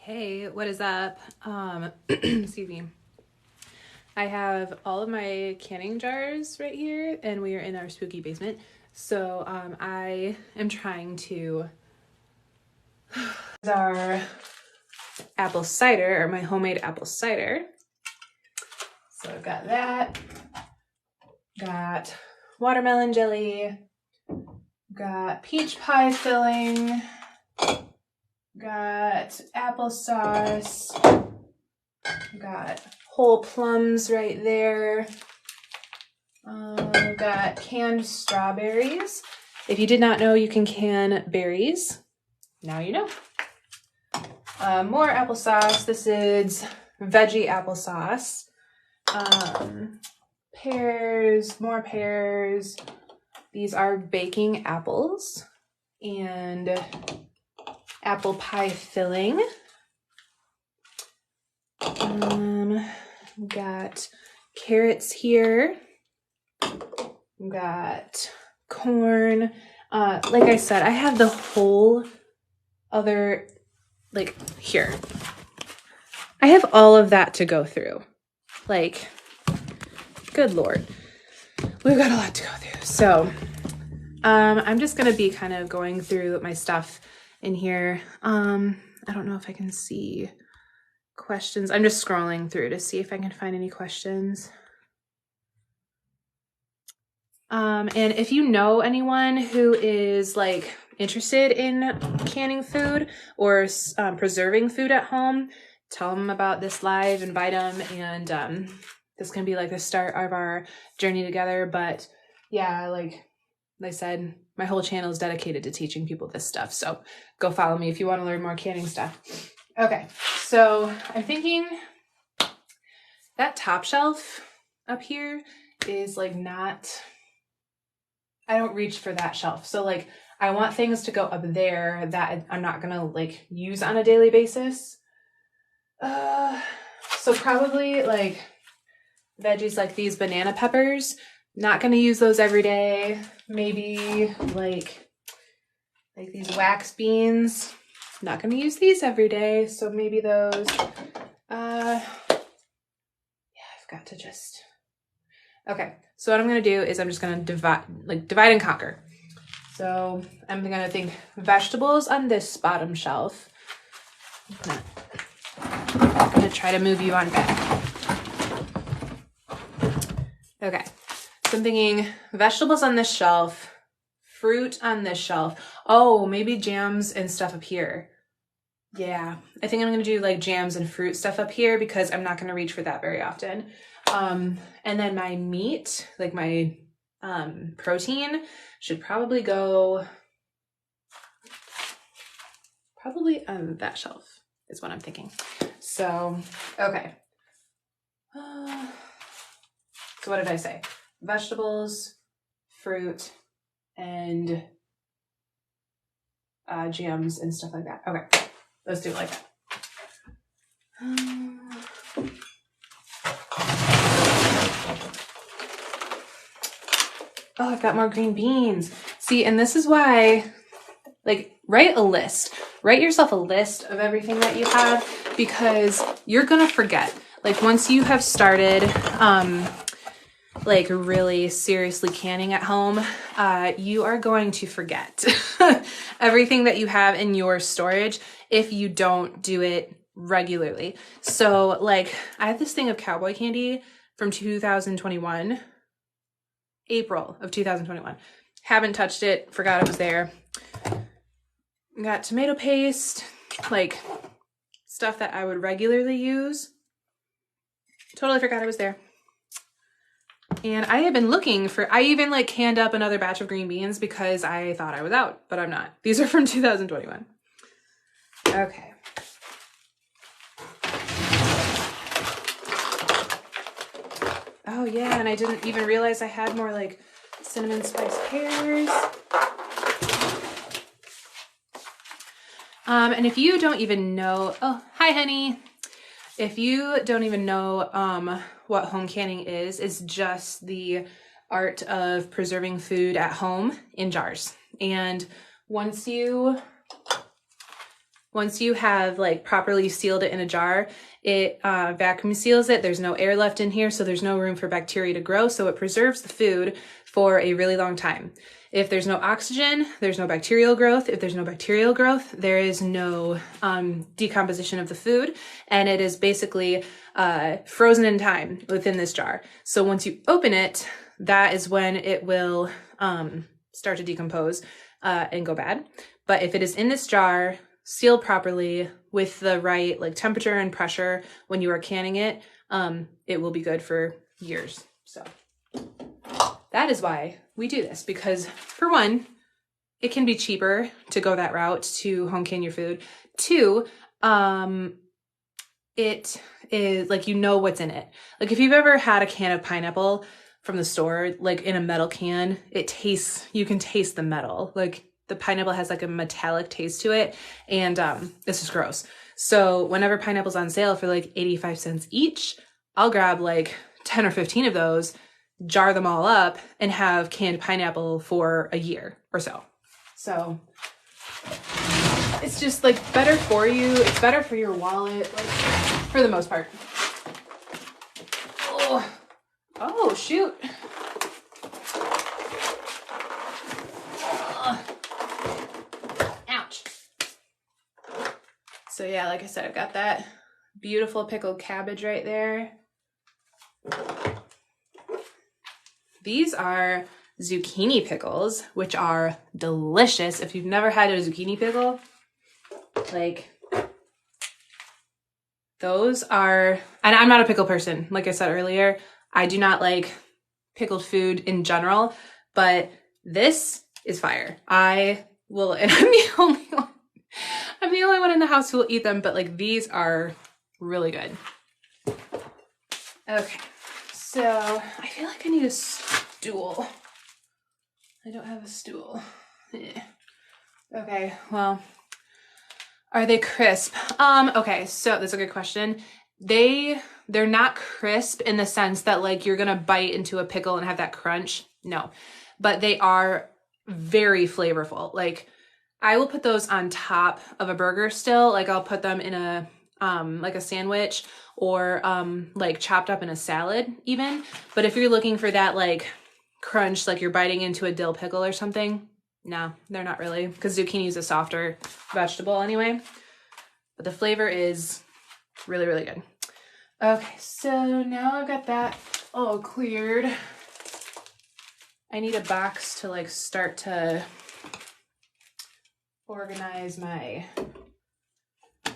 Hey, what is up? Excuse me. I have all of my canning jars right here, and we are in our spooky basement. So I am trying to our apple cider, or my homemade apple cider. So I've got that. Got watermelon jelly. Got peach pie filling. Got applesauce. Got whole plums right there. Got canned strawberries. If you did not know, you can can berries. Now you know. More applesauce. This is veggie applesauce. Pears, more pears. These are baking apples and apple pie filling. Got carrots here. Got corn. Like I said, I have the whole other, like, here. I have all of that to go through. Like, good Lord. We've got a lot to go through. So, I'm just going to be kind of going through my stuff in here. I don't know if I can see questions. I'm just scrolling through to see if I can find any questions. And if you know anyone who is like interested in canning food or preserving food at home, tell them about this live, invite them, and this can be like the start of our journey together. But yeah, like I said, my whole channel is dedicated to teaching people this stuff. So go follow me if you want to learn more canning stuff. Okay, so I'm thinking that top shelf up here is like not, I don't reach for that shelf. So like I want things to go up there that I'm not gonna like use on a daily basis. So probably like veggies like these banana peppers, not gonna use those every day. Maybe like these wax beans, not gonna use these every day. So maybe those, yeah, I've got to just, okay. So what I'm going to do is I'm just going to divide and conquer. So I'm going to think vegetables on this bottom shelf. I'm going to try to move you on back. Okay. So I'm thinking vegetables on this shelf, fruit on this shelf. Oh, maybe jams and stuff up here. Yeah, I think I'm going to do like jams and fruit stuff up here because I'm not going to reach for that very often. And then my meat, like my protein, should probably go on that shelf is what I'm thinking. So, okay. So what did I say? Vegetables, fruit, and jams and stuff like that. Okay, let's do it like that. Oh, I've got more green beans. See, and this is why, like, write yourself a list of everything that you have, because you're gonna forget. Like, once you have started, like really seriously canning at home, you are going to forget everything that you have in your storage if you don't do it regularly. So like I have this thing of cowboy candy from 2021, April of 2021. Haven't touched it, forgot it was there. Got tomato paste, like stuff that I would regularly use. Totally forgot it was there. And I have been looking for, I even like canned up another batch of green beans because I thought I was out, but I'm not. These are from 2021. Okay. Oh yeah, and I didn't even realize I had more like cinnamon spice pears. And if you don't even know, oh, hi honey. If you don't even know what home canning is, it's just the art of preserving food at home in jars. And once you once you have like properly sealed it in a jar, it vacuum seals it. There's no air left in here, so there's no room for bacteria to grow. So it preserves the food for a really long time. If there's no oxygen, there's no bacterial growth. If there's no bacterial growth, there is no decomposition of the food. And it is basically frozen in time within this jar. So once you open it, that is when it will start to decompose and go bad. But if it is in this jar, sealed properly with the right like temperature and pressure when you are canning it, it will be good for years. So that is why we do this, because for one, it can be cheaper to go that route to home can your food. Two, it is like, you know what's in it. Like if you've ever had a can of pineapple from the store, like in a metal can, you can taste the metal. Like the pineapple has like a metallic taste to it. And this is gross. So whenever pineapple's on sale for like 85 cents each, I'll grab like 10 or 15 of those, jar them all up, and have canned pineapple for a year or so. So it's just like better for you. It's better for your wallet, like for the most part. Oh shoot. Ouch. So yeah, like I said, I've got that beautiful pickled cabbage right there. These are zucchini pickles, which are delicious. If you've never had a zucchini pickle, like those are, and I'm not a pickle person. Like I said earlier, I do not like pickled food in general, but this is fire. I will, and I'm the only one in the house who will eat them, but like these are really good. Okay. So I feel like I need a stool. I don't have a stool. Okay, well, are they crisp? Okay, so that's a good question. They're not crisp in the sense that like you're gonna bite into a pickle and have that crunch. No, but they are very flavorful. Like I will put those on top of a burger still. Like I'll put them in a like a sandwich, or like chopped up in a salad even. But if you're looking for that like crunch, like you're biting into a dill pickle or something, no, they're not really, because zucchini is a softer vegetable anyway. But the flavor is really, really good. Okay, so now I've got that all cleared. I need a box to like start to organize my,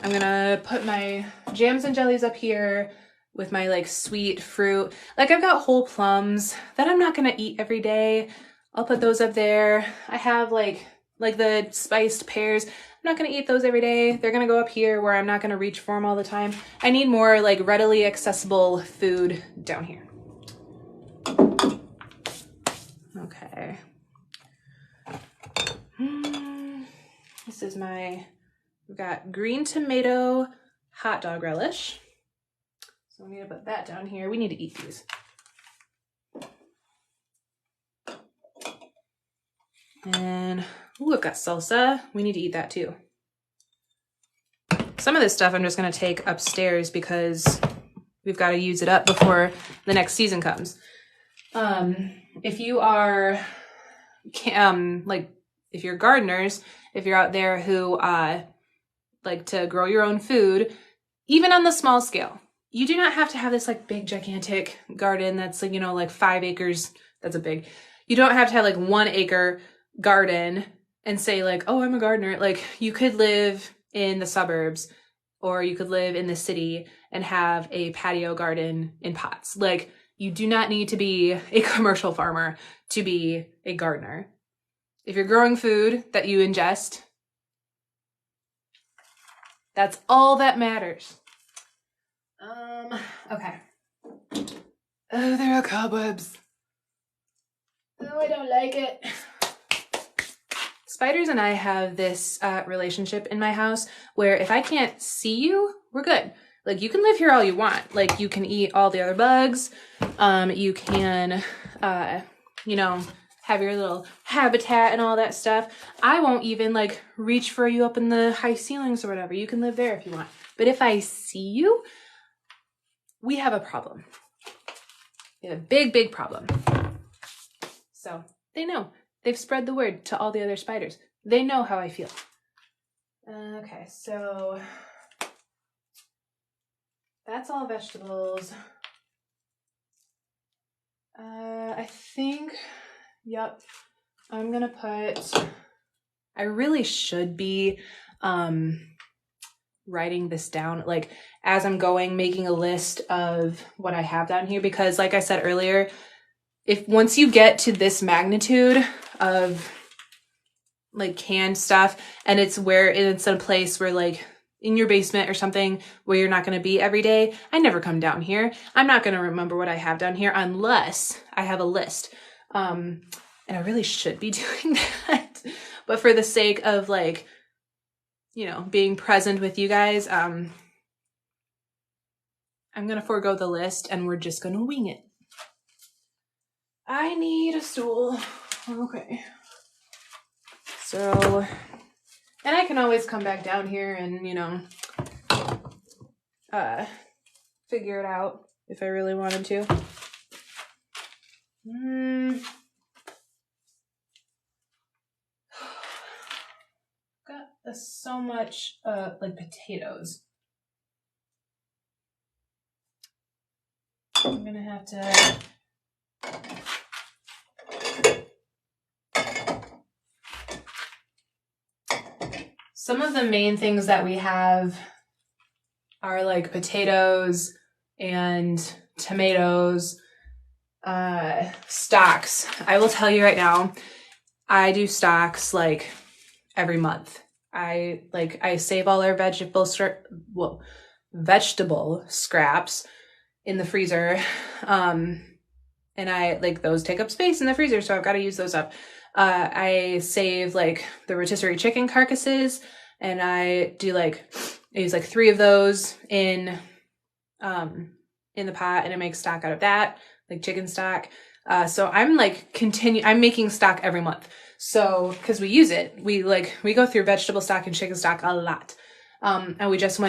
I'm gonna put my jams and jellies up here with my like sweet fruit. Like I've got whole plums that I'm not gonna eat every day. I'll put those up there. I have like the spiced pears. I'm not gonna eat those every day. They're gonna go up here where I'm not gonna reach for them all the time. I need more like readily accessible food down here. Okay. This is we've got green tomato hot dog relish. So I'm gonna put that down here. We need to eat these. And ooh, I've got salsa. We need to eat that too. Some of this stuff I'm just gonna take upstairs because we've got to use it up before the next season comes. If you are if you're gardeners, if you're out there who like to grow your own food, even on the small scale, you do not have to have this like big gigantic garden that's like, you know, like 5 acres. That's a big, you don't have to have like 1 acre garden and say like, oh, I'm a gardener. Like you could live in the suburbs or you could live in the city and have a patio garden in pots. Like you do not need to be a commercial farmer to be a gardener. If you're growing food that you ingest, that's all that matters. Okay. Oh, there are cobwebs. Oh, I don't like it. Spiders and I have this relationship in my house where if I can't see you, we're good. Like you can live here all you want. Like you can eat all the other bugs. You can, you know, have your little habitat and all that stuff. I won't even like reach for you up in the high ceilings or whatever. You can live there if you want. But if I see you, we have a problem. We have a big, big problem. So they know. They've spread the word to all the other spiders. They know how I feel. Okay, so that's all vegetables. I think, yep, I'm gonna put, I really should be writing this down, like as I'm going, making a list of what I have down here, because like I said earlier, if once you get to this magnitude of like canned stuff, and it's a place where like in your basement or something where you're not going to be every day, I never come down here. I'm not going to remember what I have down here unless I have a list. And I really should be doing that. But for the sake of like, you know, being present with you guys, I'm going to forego the list and we're just going to wing it. I need a stool. Okay. So, and I can always come back down here and, you know, figure it out if I really wanted to. Got so much, like potatoes. I'm gonna have to... Some of the main things that we have are like potatoes and tomatoes, stocks. I will tell you right now, I do stocks like every month. I save all our vegetable scraps in the freezer. And I like those take up space in the freezer, so I've got to use those up. I save like the rotisserie chicken carcasses, and I use like 3 of those in the pot, and I make stock out of that, like chicken stock. So I'm like I'm making stock every month. So, cause we use it, we go through vegetable stock and chicken stock a lot. And we just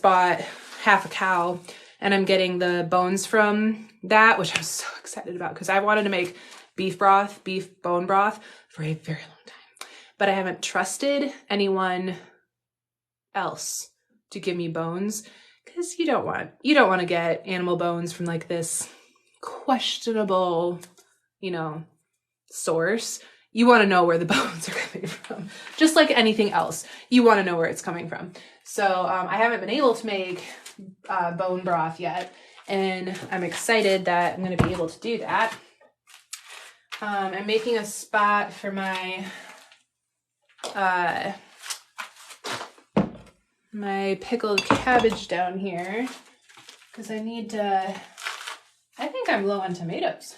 bought half a cow, and I'm getting the bones from that, which I was so excited about because I wanted to make beef bone broth for a very long time, but I haven't trusted anyone else to give me bones, because you don't want to get animal bones from like this questionable, you know, source. You want to know where the bones are coming from. Just like anything else, you want to know where it's coming from. So I haven't been able to make bone broth yet, and I'm excited that I'm going to be able to do that. I'm making a spot for my my pickled cabbage down here, because I think I'm low on tomatoes.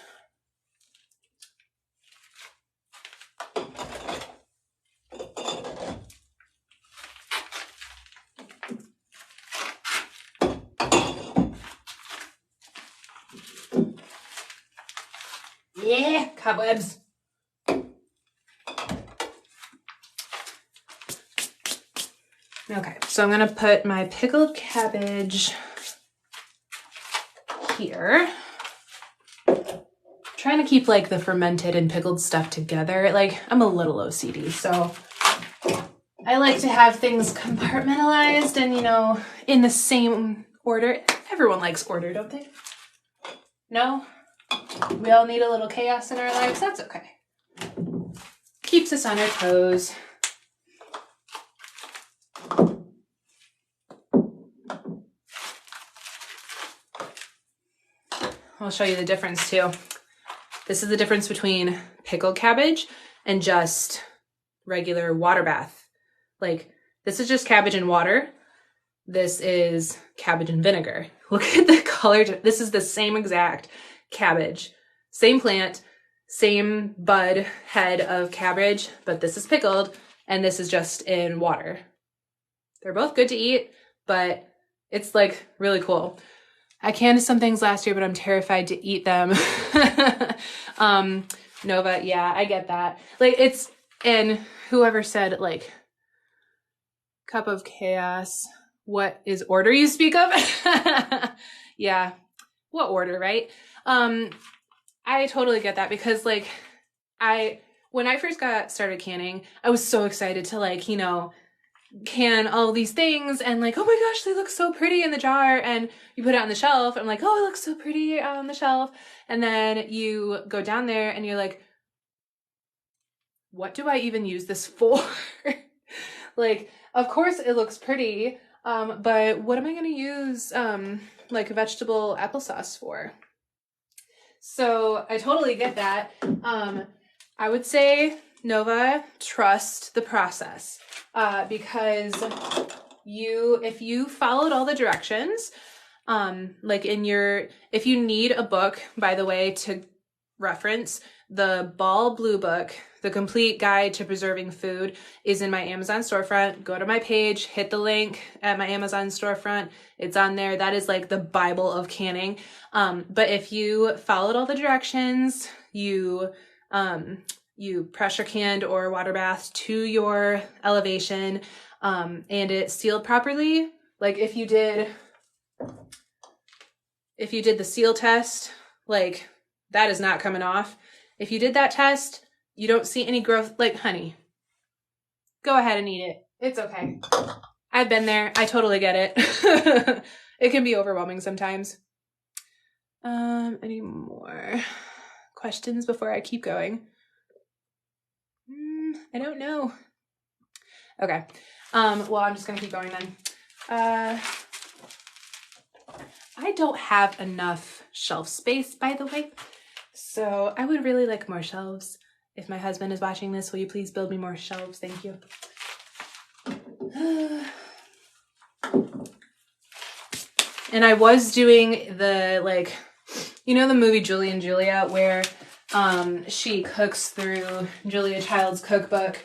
Yeah, cobwebs. Okay, so I'm gonna put my pickled cabbage here. Trying to keep like the fermented and pickled stuff together. Like, I'm a little OCD, so I like to have things compartmentalized and, you know, in the same order. Everyone likes order, don't they? No? We all need a little chaos in our lives. That's okay. Keeps us on our toes. I'll show you the difference too. This is the difference between pickled cabbage and just regular water bath. Like, this is just cabbage and water. This is cabbage and vinegar. Look at the color. This is the same exact cabbage, same plant, same bud head of cabbage, but this is pickled and this is just in water. They're both good to eat, but it's like really cool. I canned some things last year, but I'm terrified to eat them. Nova, yeah, I get that. Like it's, and whoever said like cup of chaos, what is order you speak of? Yeah, what order, right? I totally get that because like when I first got started canning, I was so excited to like, you know, can all these things and like, oh my gosh, they look so pretty in the jar, and you put it on the shelf and I'm like, oh, it looks so pretty on the shelf, and then you go down there and you're like, what do I even use this for? Like, of course it looks pretty, but what am I going to use like vegetable applesauce for? So I totally get that. I would say, Nova, trust the process, because if you followed all the directions, like if you need a book, by the way, to reference, the Ball Blue Book, The Complete Guide to Preserving Food, is in my Amazon storefront. Go to my page, hit the link at my Amazon storefront. It's on there. That is like the Bible of canning. But if you followed all the directions, you pressure canned or water bathed to your elevation, and it sealed properly, like if you did the seal test, like that is not coming off. If you did that test, you don't see any growth, like, honey, go ahead and eat it. It's okay. I've been there. I totally get it. It can be overwhelming sometimes. Any more questions before I keep going? I don't know. Okay. Well, I'm just gonna keep going then. I don't have enough shelf space, by the way, so I would really like more shelves. If my husband is watching this, will you please build me more shelves? Thank you. And I was doing the, like, you know the movie Julie and Julia, where she cooks through Julia Child's cookbook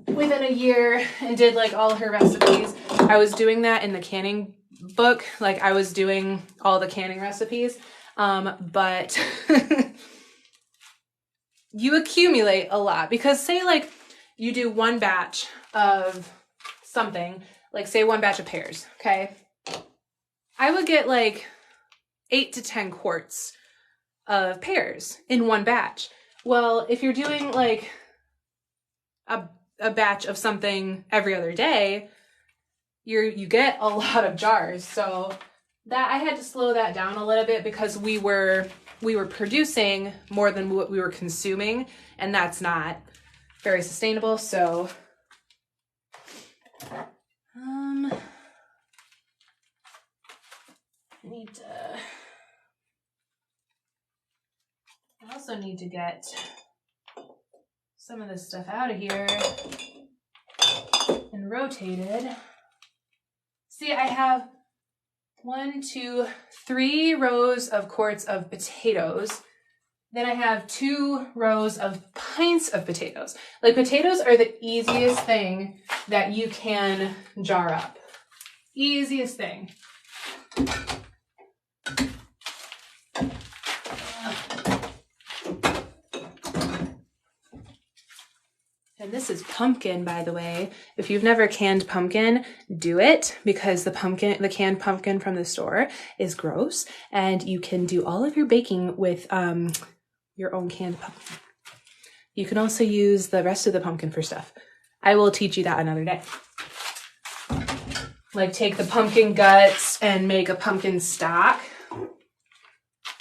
within a year and did like all her recipes. I was doing that in the canning book. Like I was doing all the canning recipes, but you accumulate a lot, because say like you do one batch of something, like say one batch of pears, okay? I would get like 8 to 10 quarts of pears in one batch. Well, if you're doing like a batch of something every other day, you get a lot of jars. So that I had to slow that down a little bit, because we were producing more than what we were consuming, and that's not very sustainable. So I also need to get some of this stuff out of here and rotated. See, I have 1, 2, 3 rows of quarts of potatoes. Then I have 2 rows of pints of potatoes. Like, potatoes are the easiest thing that you can jar up. Easiest thing. And this is pumpkin, by the way. If you've never canned pumpkin, do it, because the canned pumpkin from the store is gross, and you can do all of your baking with your own canned pumpkin. You can also use the rest of the pumpkin for stuff. I will teach you that another day. Like, take the pumpkin guts and make a pumpkin stock.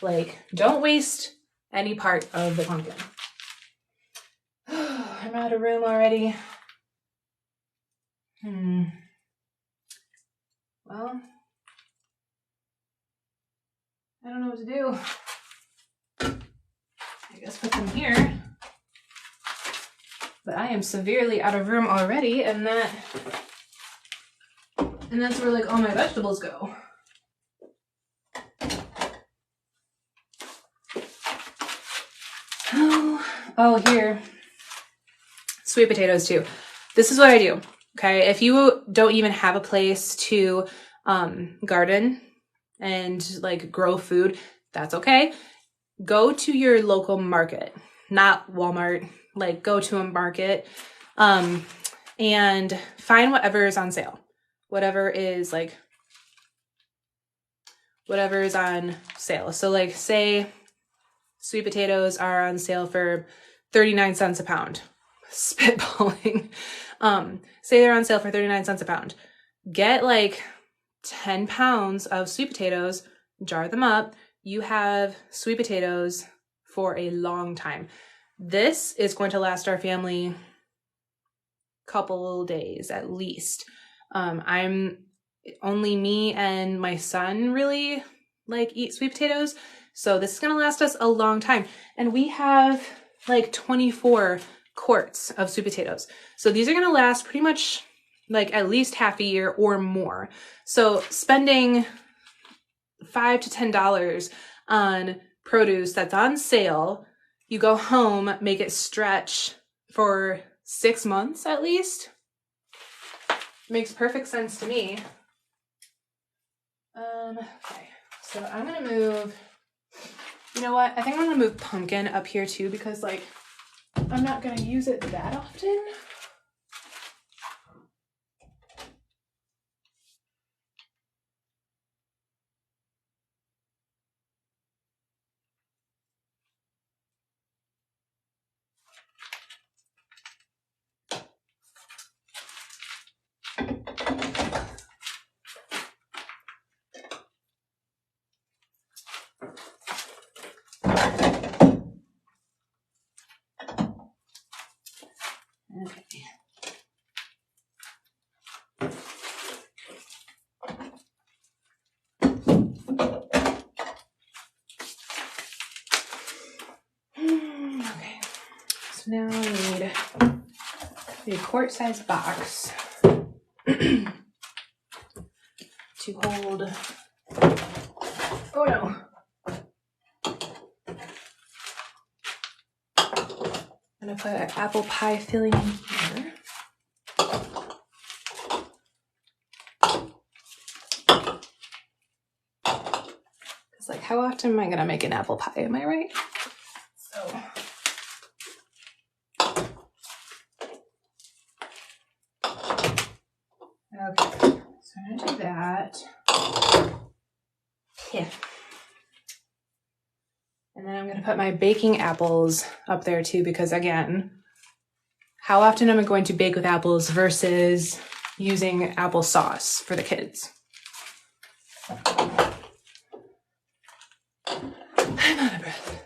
Like, don't waste any part of the pumpkin. I'm out of room already. Well, I don't know what to do. I guess put them here. But I am severely out of room already, and that's where like all my vegetables go. Oh, here. Sweet potatoes too. This is what I do, okay? If you don't even have a place to garden and like grow food, that's okay. Go to your local market, not Walmart, like go to a market, and find whatever is on sale. Whatever is on sale. So like say sweet potatoes are on sale for 39 cents a pound. Spitballing. Say they're on sale for 39 cents a pound. Get like 10 pounds of sweet potatoes, jar them up. You have sweet potatoes for a long time. This is going to last our family couple days at least. I'm only me and my son really like eat sweet potatoes. So this is going to last us a long time. And we have like 24 quarts of sweet potatoes. So these are going to last pretty much like at least half a year or more. So spending $5 to $10 on produce that's on sale, you go home, make it stretch for 6 months at least. Makes perfect sense to me. Okay, so I'm gonna move, you know what? I think I'm gonna move pumpkin up here too because like I'm not gonna use it that often. Okay. Okay, so now I need a quart-sized box to hold, oh no. I'm gonna put an apple pie filling in here. It's like, how often am I gonna make an apple pie? Am I right? So. Okay, so I'm gonna do that. Yeah. And then I'm gonna put my baking apples up there too, because again, how often am I going to bake with apples versus using applesauce for the kids? I'm out of breath.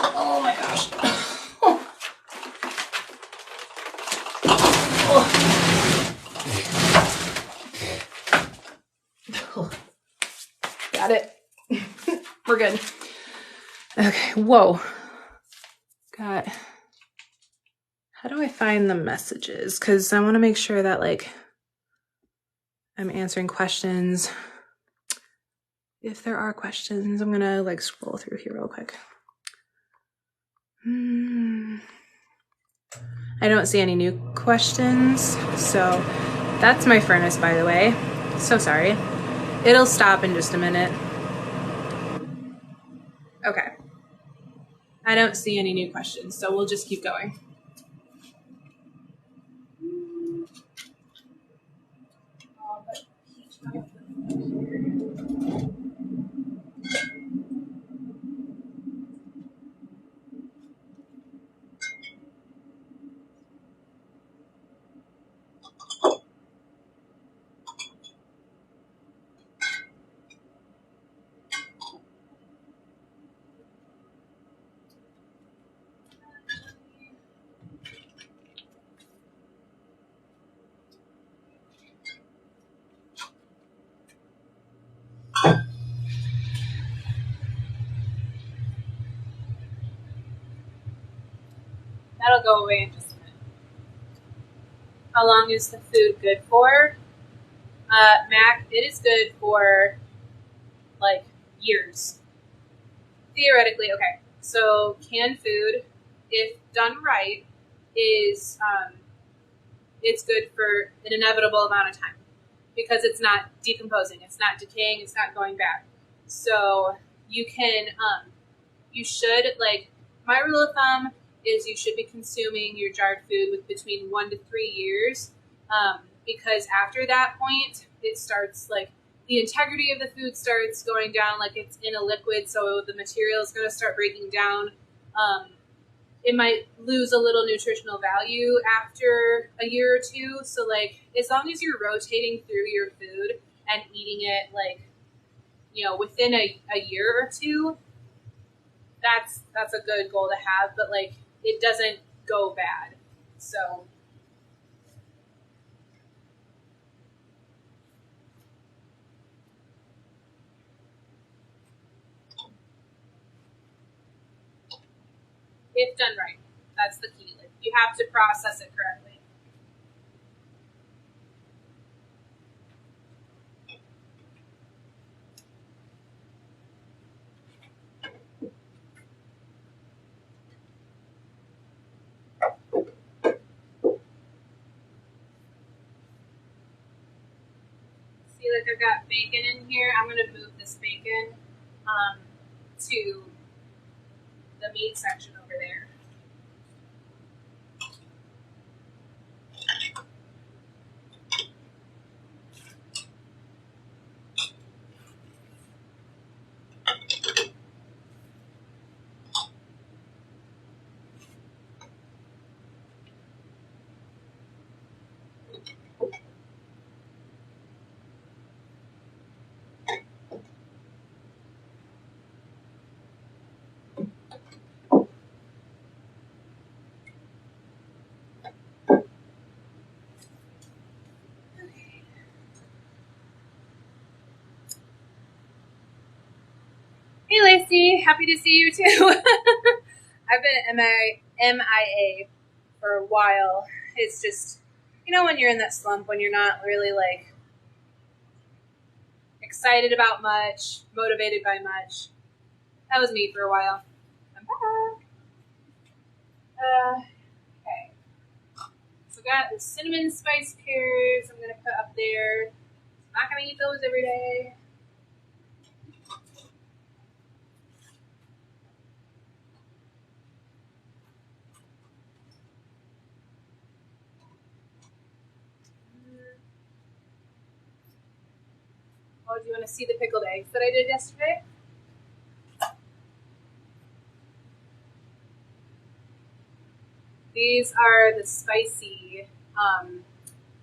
Oh my gosh. Got it. We're good. Okay, whoa. Got, how do I find the messages? Because I want to make sure that like I'm answering questions. If there are questions, I'm gonna like scroll through here real quick. I don't see any new questions. So that's my furnace, by the way. So sorry. It'll stop in just a minute. Okay. I don't see any new questions, so we'll just keep going. That'll go away in just a minute. How long is the food good for? Mac, it is good for like years. Theoretically, okay. So canned food, if done right, is it's good for an inevitable amount of time. because it's not decomposing, it's not decaying, it's not going bad. So you can, you should, like, my rule of thumb is you should be consuming your jarred food with between 1 to 3 years, because after that point, it starts, like, the integrity of the food starts going down, like it's in a liquid, so the material is going to start breaking down. It might lose a little nutritional value after a year or two. So, like, as long as you're rotating through your food and eating it, like, you know, within a year or two, that's a good goal to have. But, like, it doesn't go bad. So if done right, that's the key. Like, you have to process it correctly. See, like, I've got bacon in here. I'm going to move this bacon to the meat section over there. Hey, Lacey, happy to see you too. I've been MIA for a while. It's just, you know, when you're in that slump, when you're not really, like, excited about much, motivated by much. That was me for a while. I'm back. Okay. So got the cinnamon spice pears I'm going to put up there. I'm not going to eat those every day. Oh, do you want to see the pickled eggs that I did yesterday? These are the spicy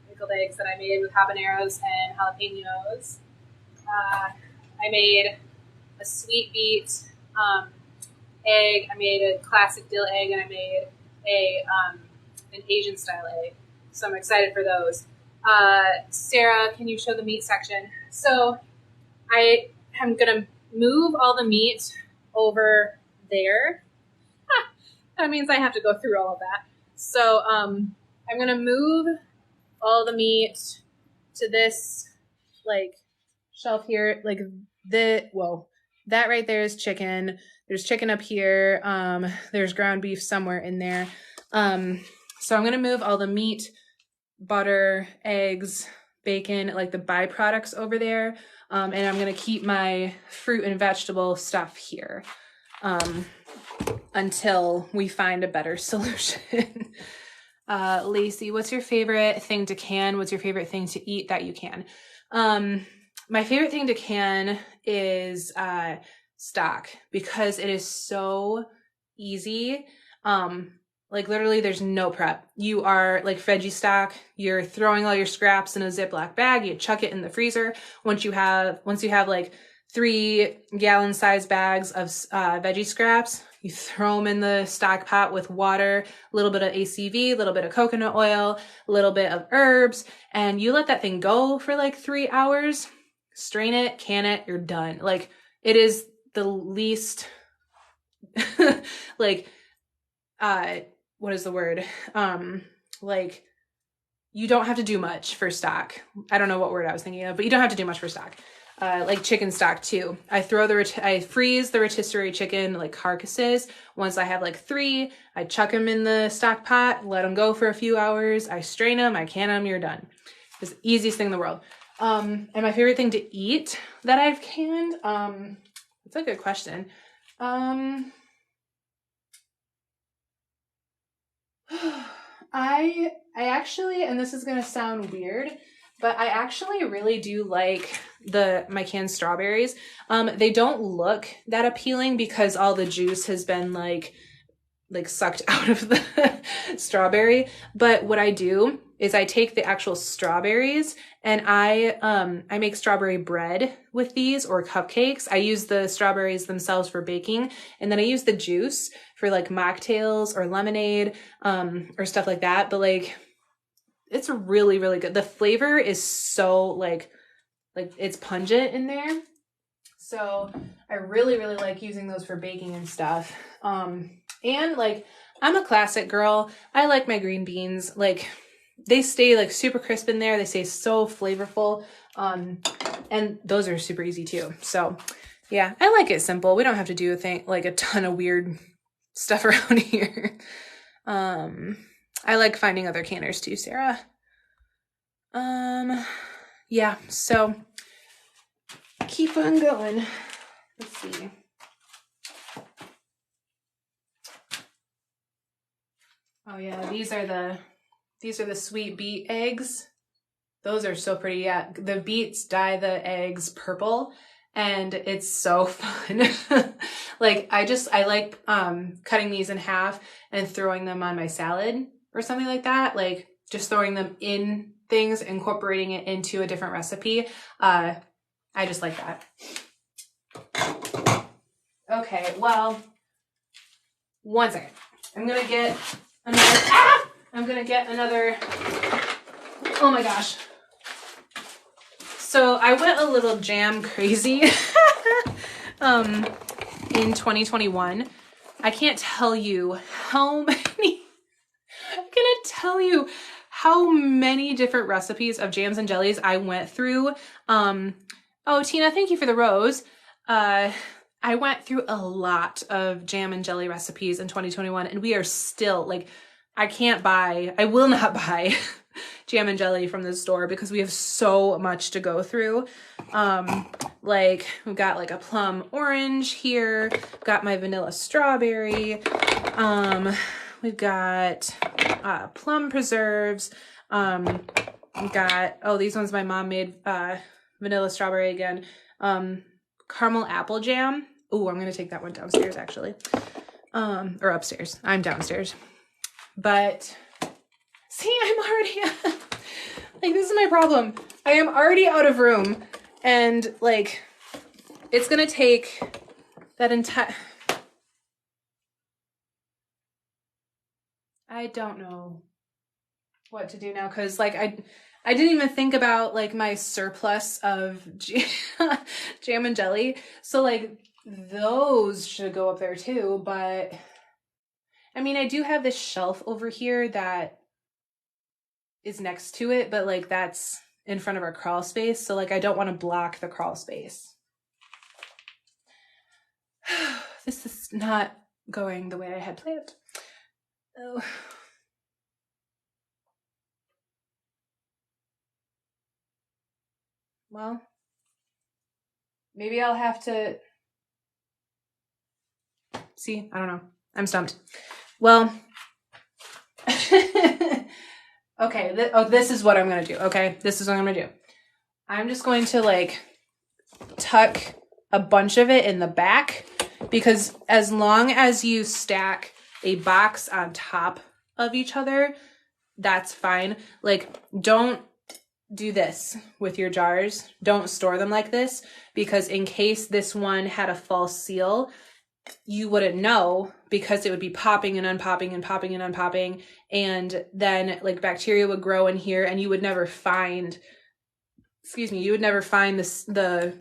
pickled eggs that I made with habaneros and jalapenos. I made a sweet beet egg. I made a classic dill egg, and I made an Asian style egg. So I'm excited for those. Sarah, can you show the meat section? So I am gonna move all the meat over there. That means I have to go through all of that. So I'm gonna move all the meat to this, like, shelf here. Like, that right there is chicken. There's chicken up here. There's ground beef somewhere in there. So I'm gonna move all the meat, butter, eggs, bacon, like the byproducts over there. And I'm gonna keep my fruit and vegetable stuff here until we find a better solution. Lacey, what's your favorite thing to can? What's your favorite thing to eat that you can? My favorite thing to can is stock, because it is so easy. Like, literally, there's no prep. You are, like, veggie stock, you're throwing all your scraps in a Ziploc bag, you chuck it in the freezer. Once you have like 3 gallon size bags of veggie scraps, you throw them in the stock pot with water, a little bit of ACV, a little bit of coconut oil, a little bit of herbs, and you let that thing go for like 3 hours, strain it, can it, you're done. Like, it is the least, like, what is the word? Like, you don't have to do much for stock. I don't know what word I was thinking of, but you don't have to do much for stock. Like chicken stock too. I freeze the rotisserie chicken, like, carcasses. Once I have like 3, I chuck them in the stock pot, let them go for a few hours. I strain them, I can them, you're done. It's the easiest thing in the world. And my favorite thing to eat that I've canned, it's a good question. I actually, and this is gonna sound weird, but I actually really do like my canned strawberries. They don't look that appealing because all the juice has been like sucked out of the strawberry. But what I do is I take the actual strawberries and I make strawberry bread with these, or cupcakes. I use the strawberries themselves for baking, and then I use the juice for like mocktails or lemonade, or stuff like that. But like, it's really, really good. The flavor is so like it's pungent in there. So I really, really like using those for baking and stuff. And like, I'm a classic girl. I like my green beans. Like, they stay like super crisp in there. They stay so flavorful. And those are super easy too. So yeah, I like it simple. We don't have to do a ton of weird stuff around here. I like finding other canners too, Sarah. Yeah, so keep on going. Let's see. Oh yeah, these are the sweet beet eggs. Those are so pretty. Yeah, the beets dye the eggs purple, and it's so fun. Like, I like cutting these in half and throwing them on my salad or something like that. Like, just throwing them in things, incorporating it into a different recipe. I just like that. Okay, well, one second. I'm gonna get another, oh my gosh. So I went a little jam crazy in 2021. I can't tell you how many different recipes of jams and jellies I went through. Oh, Tina, thank you for the rose. I went through a lot of jam and jelly recipes in 2021, and we are still like, I will not buy jam and jelly from the store because we have so much to go through. Like, we've got like a plum orange here, got my vanilla strawberry, we've got plum preserves, we've got, oh, these ones my mom made, vanilla strawberry again, caramel apple jam. Oh, I'm gonna take that one downstairs actually, or upstairs. I'm downstairs. But see, I'm already like, this is my problem. I am already out of room, and like, it's gonna take that entire, I don't know what to do now, because like I didn't even think about like my surplus of jam and jelly. So like, those should go up there too, but I mean, I do have this shelf over here that is next to it, but like, that's in front of our crawl space. So like, I don't want to block the crawl space. This is not going the way I had planned. Oh. Well, maybe I'll have to see. I don't know. I'm stumped. Well, okay. This is what I'm going to do. Okay. This is what I'm going to do. I'm just going to like tuck a bunch of it in the back, because as long as you stack a box on top of each other, that's fine. Like, don't do this with your jars. Don't store them like this, because in case this one had a false seal, you wouldn't know, because it would be popping and unpopping and popping and unpopping, and then like bacteria would grow in here, and you would never find the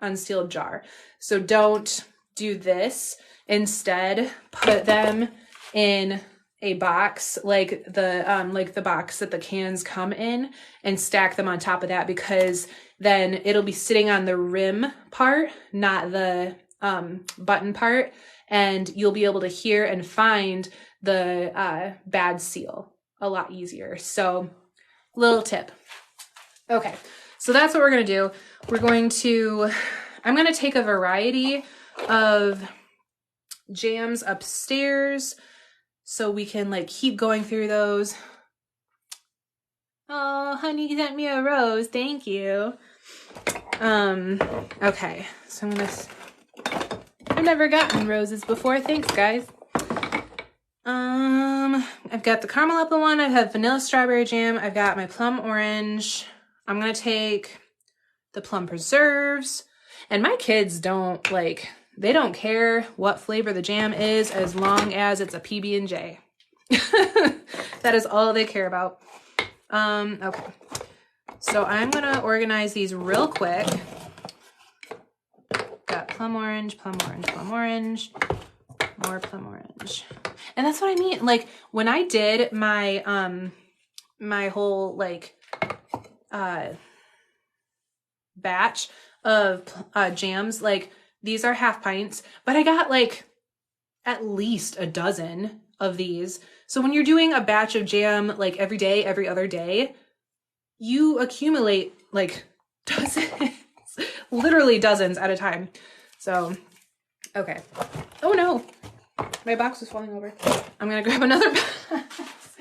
unsealed jar. So don't do this. Instead, put them in a box like the box that the cans come in, and stack them on top of that, because then it'll be sitting on the rim part, not the button part, and you'll be able to hear and find the bad seal a lot easier. So, little tip. Okay, So that's what we're gonna do. I'm gonna take a variety of jams upstairs so we can like keep going through those. Oh, honey sent me a rose. Thank you. Okay, so I've never gotten roses before. Thanks, guys. I've got the caramel apple one. I have vanilla strawberry jam. I've got my plum orange. I'm gonna take the plum preserves. And my kids they don't care what flavor the jam is as long as it's a PB&J. That is all they care about. Okay. So I'm gonna organize these real quick. Got plum orange, plum orange, plum orange, more plum orange. And that's what I mean. Like when I did my, my whole like, batch of jams, like these are half pints, but I got like at least a dozen of these. So when you're doing a batch of jam like every day, every other day, you accumulate like dozens, literally dozens at a time. So, okay. Oh no, my box was falling over. I'm gonna grab another box.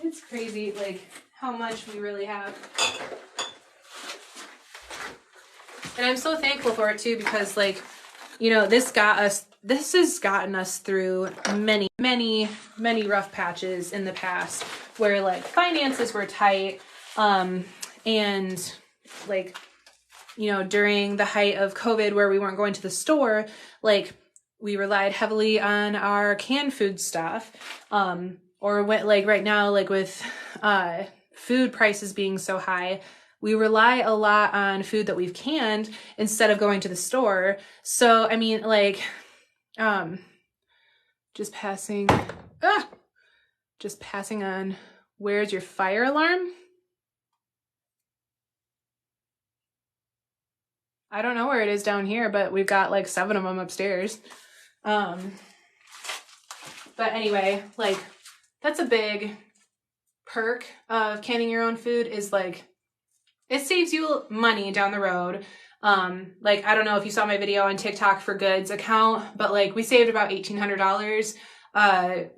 It's crazy like how much we really have. And I'm so thankful for it too, because like, you know, this has gotten us through many, many, many rough patches in the past where like finances were tight. And like, you know, during the height of COVID where we weren't going to the store, like we relied heavily on our canned food stuff. Or what, like right now, like with, food prices being so high, we rely a lot on food that we've canned instead of going to the store. So, I mean, like, just passing on. Where's your fire alarm? I don't know where it is down here, but we've got like 7 of them upstairs. But anyway, like that's a big perk of canning your own food is like, it saves you money down the road. Like, I don't know if you saw my video on TikTok for Goods account, but like we saved about $1,800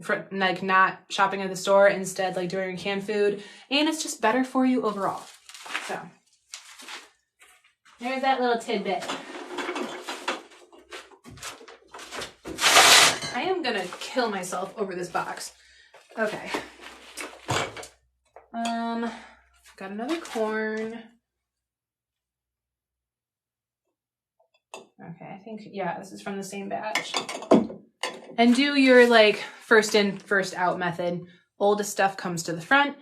for like not shopping at the store, instead like doing canned food, and it's just better for you overall. So there's that little tidbit. I am gonna kill myself over this box. Okay. Got another corn. Okay, I think, yeah, this is from the same batch. And do your like first in, first out method. Oldest stuff comes to the front.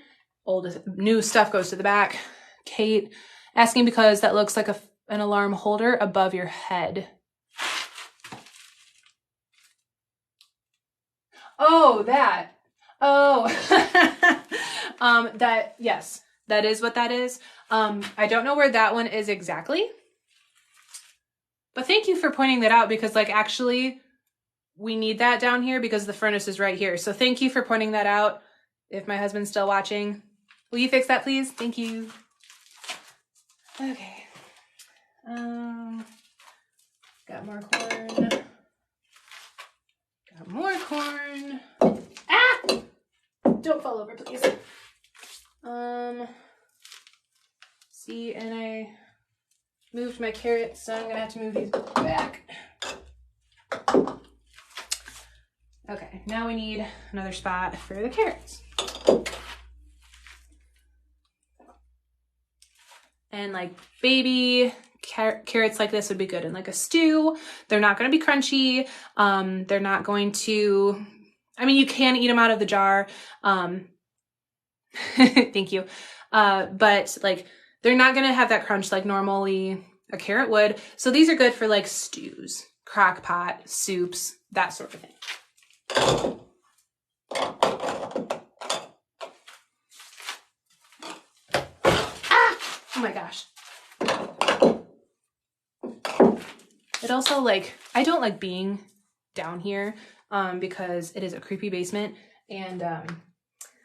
New stuff goes to the back. Kate asking because that looks like an alarm holder above your head. Oh, that. Oh, that, yes, that is what that is. I don't know where that one is exactly, but thank you for pointing that out, because like actually we need that down here because the furnace is right here. So thank you for pointing that out. If my husband's still watching, will you fix that please? Thank you. Okay. Got more corn. Got more corn. Ah! Don't fall over, please. See, and I moved my carrots, so I'm gonna have to move these back. Okay, now we need another spot for the carrots. And like baby carrots like this would be good in like a stew. They're not going to be crunchy. They're not going to, I mean, you can eat them out of the jar. Thank you. But like, they're not going to have that crunch like normally a carrot would. So these are good for like stews, crock pot, soups, that sort of thing. Ah! Oh my gosh. It also like, I don't like being down here because it is a creepy basement, and I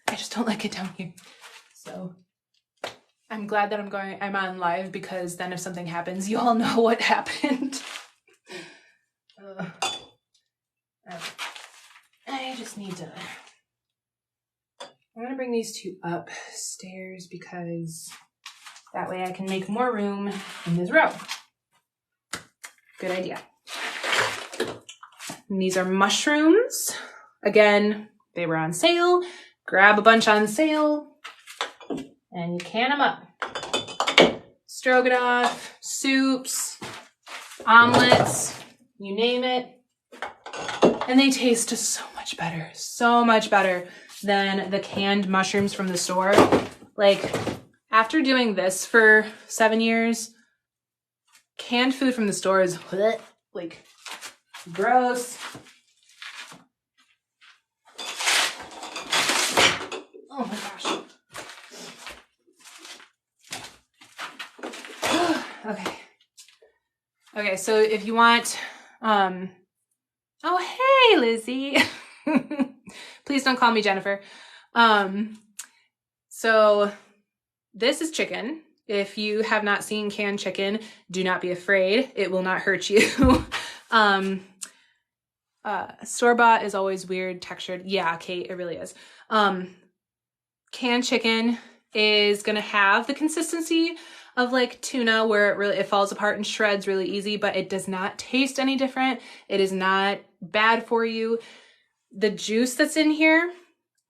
just don't like it down here. So I'm glad that I'm on live, because then if something happens, you all know what happened. I just need to, I'm gonna bring these two upstairs because that way I can make more room in this row. Good idea. And these are mushrooms. Again, they were on sale. Grab a bunch on sale and you can them up. Stroganoff, soups, omelets, you name it. And they taste so much better than the canned mushrooms from the store. Like, after doing this for 7 years, canned food from the store is like gross. Oh my gosh. Okay, so if you want, oh, hey, Lizzie. Please don't call me Jennifer. So this is chicken. If you have not seen canned chicken, do not be afraid. It will not hurt you. Store-bought is always weird textured. Yeah, Kate, it really is. Canned chicken is gonna have the consistency of like tuna, where it falls apart and shreds really easy, but it does not taste any different. It is not bad for you. The juice that's in here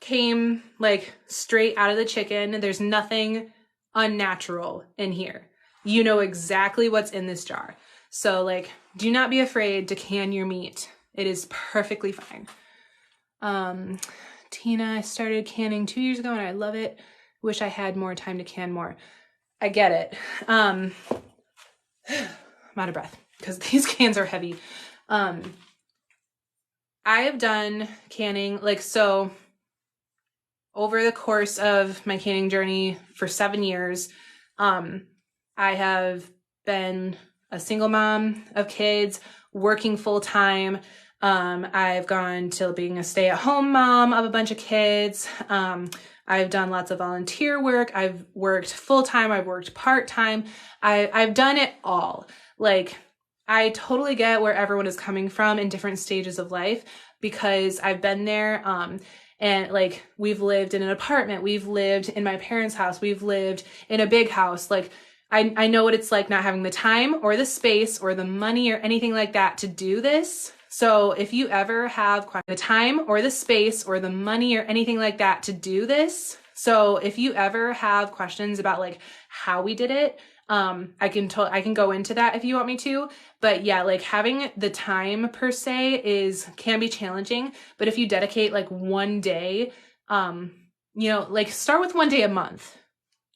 came like straight out of the chicken. There's nothing unnatural in here. You know exactly what's in this jar. So like, do not be afraid to can your meat. It is perfectly fine. Tina, I started canning 2 years ago and I love it. Wish I had more time to can more. I get it. I'm out of breath because these cans are heavy. I have done canning, like, so over the course of my canning journey for 7 years, I have been a single mom of kids, working full time. I've gone to being a stay-at-home mom of a bunch of kids. I've done lots of volunteer work. I've worked full-time. I've worked part-time. I've done it all. Like, I totally get where everyone is coming from in different stages of life, because I've been there. And like, we've lived in an apartment. We've lived in my parents' house. We've lived in a big house. Like, I know what it's like not having the time or the space or the money or anything like that to do this. So if you ever have the time or the space or the money or anything like that to do this, so if you ever have questions about like how we did it, I can go into that if you want me to. But yeah, like having the time per se can be challenging. But if you dedicate like one day, like start with one day a month.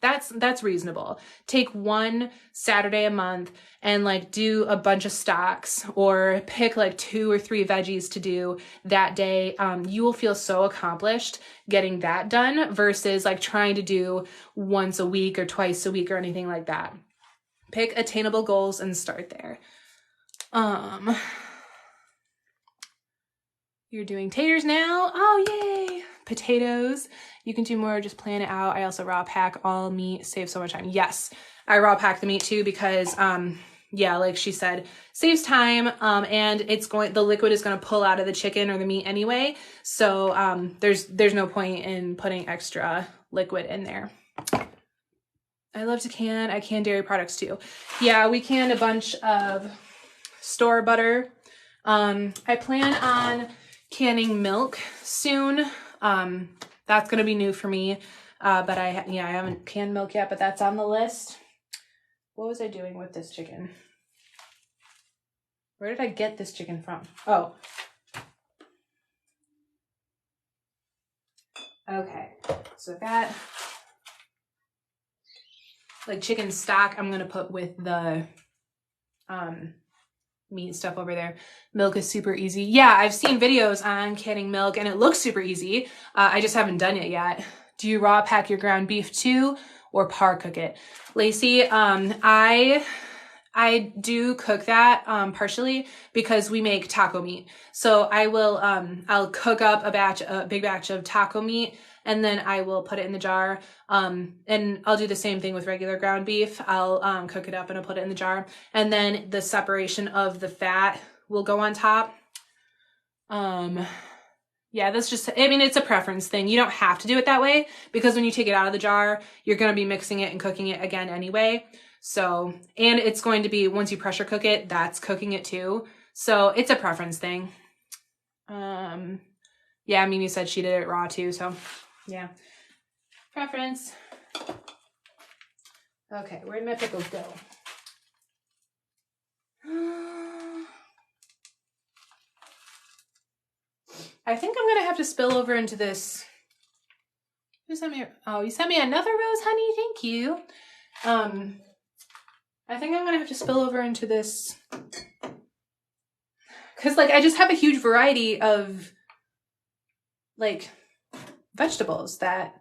That's reasonable. Take one Saturday a month and like do a bunch of stocks, or pick like 2 or 3 veggies to do that day. You will feel so accomplished getting that done versus like trying to do once a week or twice a week or anything like that. Pick attainable goals and start there. You're doing taters now? Oh, yay! Potatoes. You can do more, just plan it out. I also raw pack all meat, save so much time. Yes, I raw pack the meat too because, yeah, like she said, saves time, and the liquid is going to pull out of the chicken or the meat anyway. So there's no point in putting extra liquid in there. I love to can. I can dairy products too. Yeah, we canned a bunch of store butter. I plan on canning milk soon. That's going to be new for me. But I haven't canned milk yet, but that's on the list. What was I doing with this chicken? Where did I get this chicken from? Oh. Okay. So I've got like chicken stock I'm going to put with the, meat stuff over there. Milk is super easy. Yeah, I've seen videos on canning milk and it looks super easy. I just haven't done it yet. Do you raw pack your ground beef too or par cook it? Lacey, I do cook that partially because we make taco meat. So I will I'll cook up a big batch of taco meat and then I will put it in the jar. And I'll do the same thing with regular ground beef. I'll cook it up and I'll put it in the jar, and then the separation of the fat will go on top. Yeah, that's just, I mean, it's a preference thing. You don't have to do it that way, because when you take it out of the jar, you're going to be mixing it and cooking it again anyway. So, and it's going to be, once you pressure cook it, that's cooking it too. So it's a preference thing. Yeah, Mimi said she did it raw too. So yeah, preference. Okay, where did my pickles go? I think I'm gonna have to spill over into this. Who sent me? Oh, you sent me another rose, honey. Thank you. I think I'm gonna have to spill over into this, because like I just have a huge variety of like vegetables that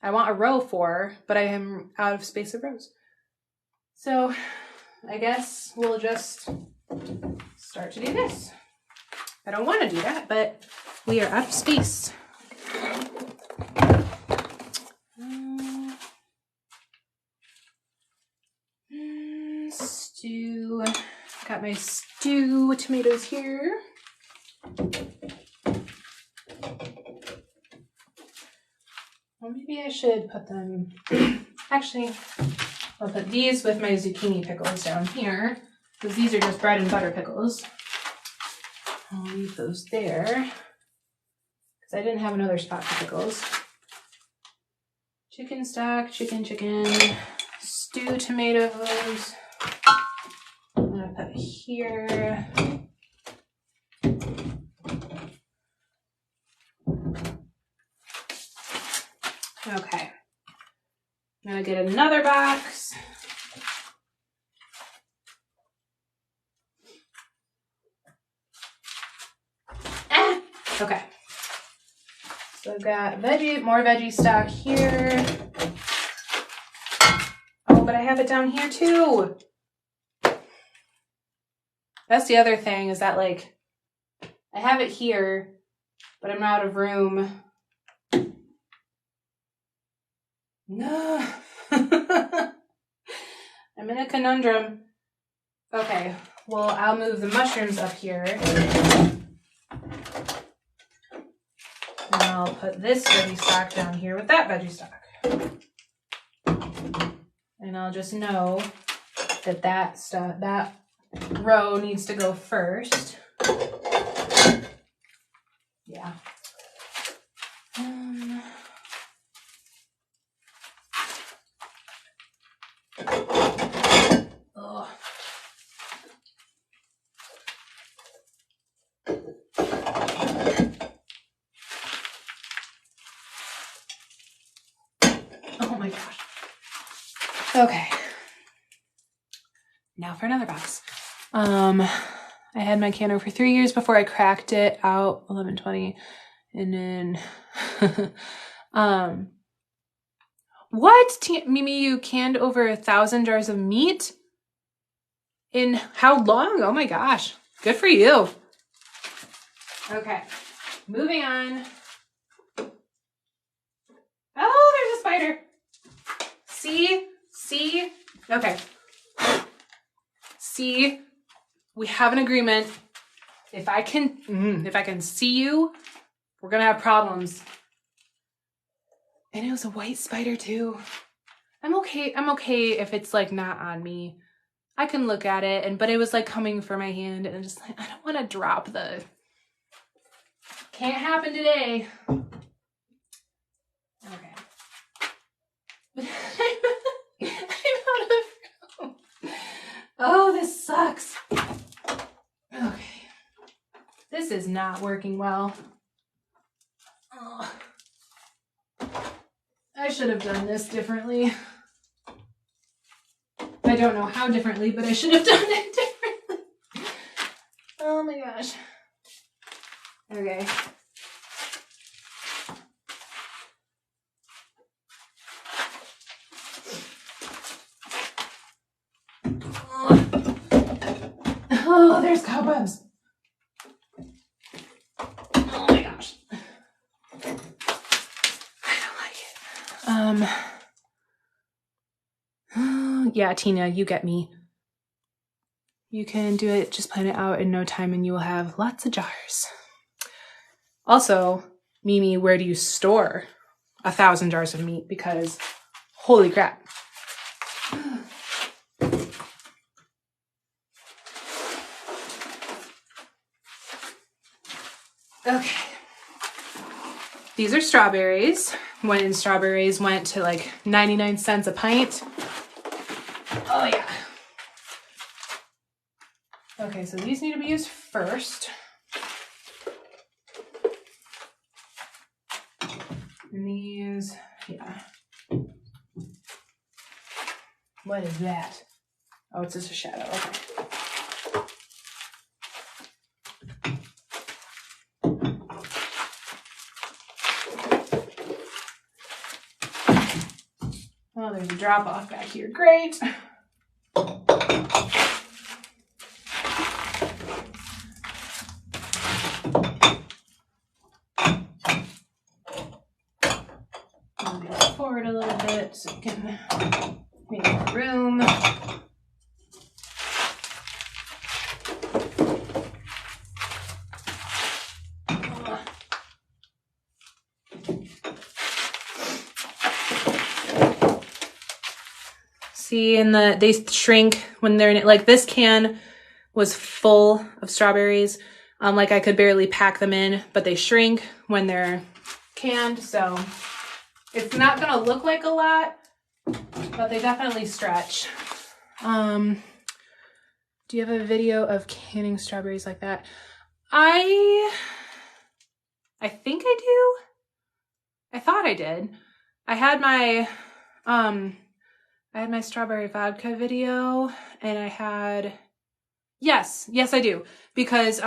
I want a row for, but I am out of space of rows. So I guess we'll just start to do this. I don't want to do that, but we are out of space. Stew. Got my stew tomatoes here. Well, maybe I should put them. Actually, I'll put these with my zucchini pickles down here, because these are just bread and butter pickles. I'll leave those there, because I didn't have another spot for pickles. Chicken stock, chicken, stew tomatoes. I'm gonna put here. Okay. I'm gonna get another box. Okay. So I've got more veggie stock here. Oh, but I have it down here too. That's the other thing, is that like I have it here, but I'm out of room. No. I'm in a conundrum. Okay, well, I'll move the mushrooms up here. And I'll put this veggie stock down here with that veggie stock. And I'll just know that that row needs to go first. Yeah. Oh. Oh my gosh. Okay. Now for another box. I had my Canner for 3 years before I cracked it out, 11/20, and then what? Mimi, you canned over 1,000 jars of meat? In how long? Oh my gosh. Good for you. Okay. Moving on. Oh, there's a spider. See? Okay. See? We have an agreement. If I can see you, we're gonna have problems. And it was a white spider too. I'm okay if it's like not on me. I can look at it, but it was like coming for my hand, and I'm just like, I don't want to drop the. Can't happen today. Okay. I'm out of room. Oh, this sucks. Okay. This is not working well. Oh. I should have done this differently. I don't know how differently, but I should have done it differently. Oh my gosh. Okay. Oh, there's cobwebs. Oh my gosh. I don't Yeah, Tina, you get me. You can do it, just plan it out in no time and you will have lots of jars. Also, Mimi, where do you store 1,000 jars of meat? Because holy crap. Okay. These are strawberries. When strawberries went to like 99 cents a pint. Oh yeah. Okay, so these need to be used first. And these, yeah. What is that? Oh, it's just a shadow, okay. Oh, there's a drop off back here, great. Forward a little bit so you can make more room. See, and they shrink when they're in it. Like this can was full of strawberries. Like I could barely pack them in, but they shrink when they're canned, so it's not gonna look like a lot, but they definitely stretch. Do you have a video of canning strawberries like that? I think I do. I thought I did. I had my strawberry vodka video, and I had, yes, I do. Because